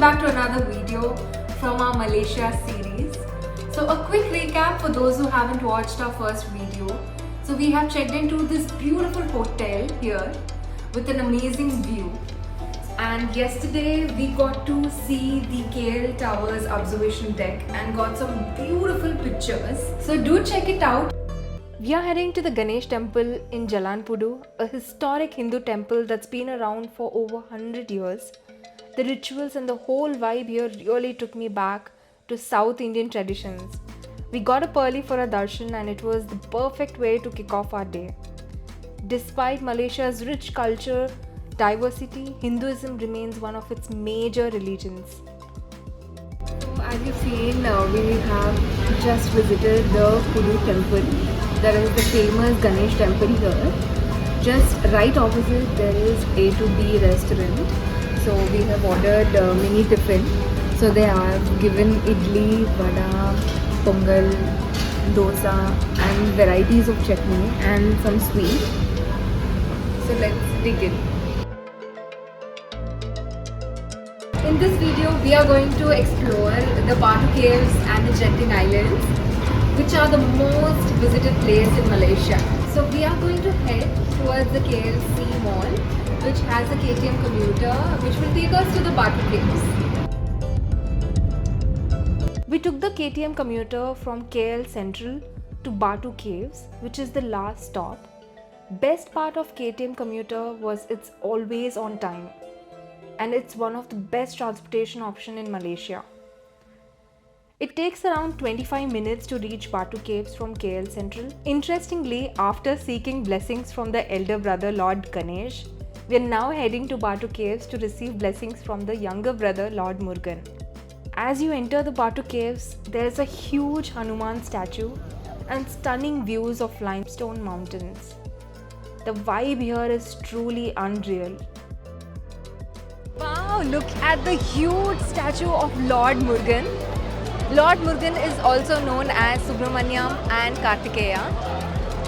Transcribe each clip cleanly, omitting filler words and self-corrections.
back to another video from our Malaysia series. So a quick recap for those who haven't watched our first video. So we have checked into this beautiful hotel here with an amazing view. And yesterday we got to see the KL Towers observation deck and got some beautiful pictures. So do check it out. We are heading to the Ganesh temple in Jalanpudu, a historic Hindu temple that's been around for over 100 years. The rituals and the whole vibe here really took me back to South Indian traditions. We got up early for a darshan and it was the perfect way to kick off our day. Despite Malaysia's rich culture, diversity, Hinduism remains one of its major religions. So as you've seen, we have just visited the Kudu temple. There is the famous Ganesh temple here. Just right opposite there is A to B restaurant. So we have ordered mini tiffin. So they have given idli, vada, pongal, dosa and varieties of chutney and some sweet. So let's dig in. In this video we are going to explore the Batu Caves and the Genting Islands, which are the most visited place in Malaysia. So we are going to head towards the KLC Mall, which has a KTM commuter which will take us to the Batu Caves. We took the KTM commuter from KL Central to Batu Caves, which is the last stop. Best part of KTM commuter was it's always on time and it's one of the best transportation option in Malaysia. It takes around 25 minutes to reach Batu Caves from KL Central. Interestingly, after seeking blessings from the elder brother Lord Ganesh, we are now heading to Batu Caves to receive blessings from the younger brother Lord Murugan. As you enter the Batu Caves, there is a huge Hanuman statue and stunning views of limestone mountains. The vibe here is truly unreal. Wow, look at the huge statue of Lord Murugan. Lord Murugan is also known as Subramaniam and Kartikeya.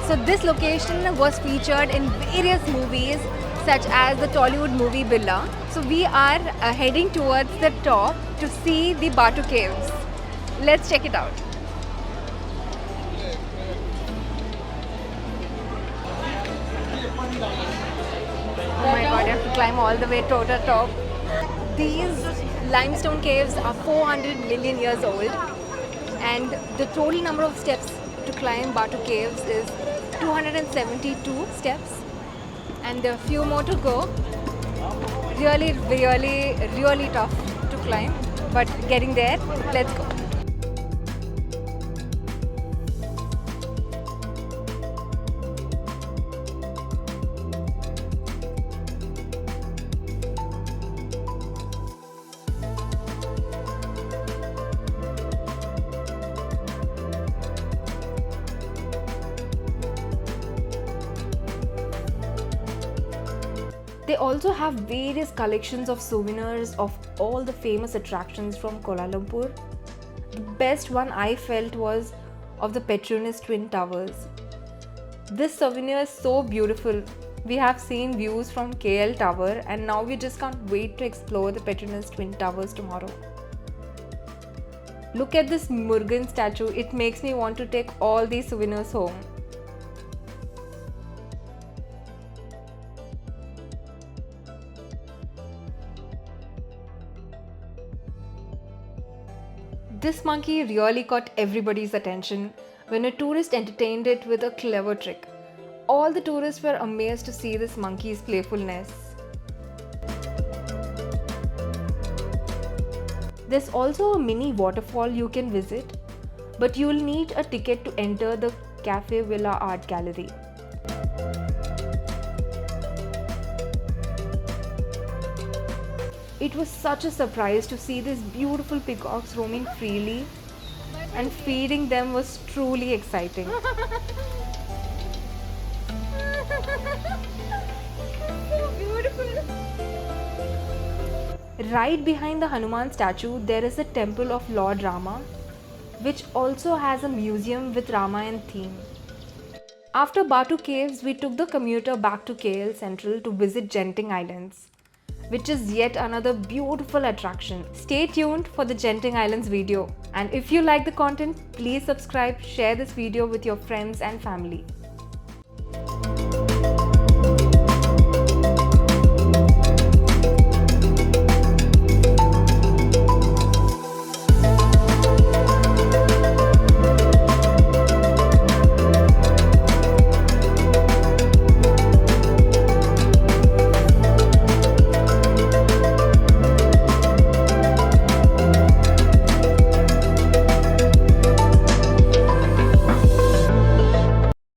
So this location was featured in various movies such as the Tollywood movie Billa. So we are heading towards the top to see the Batu Caves. Let's check it out. Oh my god, I have to climb all the way to the top. These limestone caves are 400 million years old and the total number of steps to climb Batu Caves is 272 steps and there are few more to go. Really tough to climb, but getting there, let's go. They also have various collections of souvenirs of all the famous attractions from Kuala Lumpur. The best one I felt was of the Petronas Twin Towers. This souvenir is so beautiful. We have seen views from KL Tower and now we just can't wait to explore the Petronas Twin Towers tomorrow. Look at this Murugan statue. It makes me want to take all these souvenirs home. This monkey really caught everybody's attention when a tourist entertained it with a clever trick. All the tourists were amazed to see this monkey's playfulness. There's also a mini waterfall you can visit, but you will need a ticket to enter the Cafe Villa Art Gallery. It was such a surprise to see these beautiful peacocks roaming freely and feeding them was truly exciting. So beautiful. Right behind the Hanuman statue, there is the temple of Lord Rama, which also has a museum with Ramayan theme. After Batu Caves, we took the commuter back to KL Central to visit Genting Islands. which is yet another beautiful attraction. Stay tuned for the Genting Islands video. And if you like the content, please subscribe, share this video with your friends and family.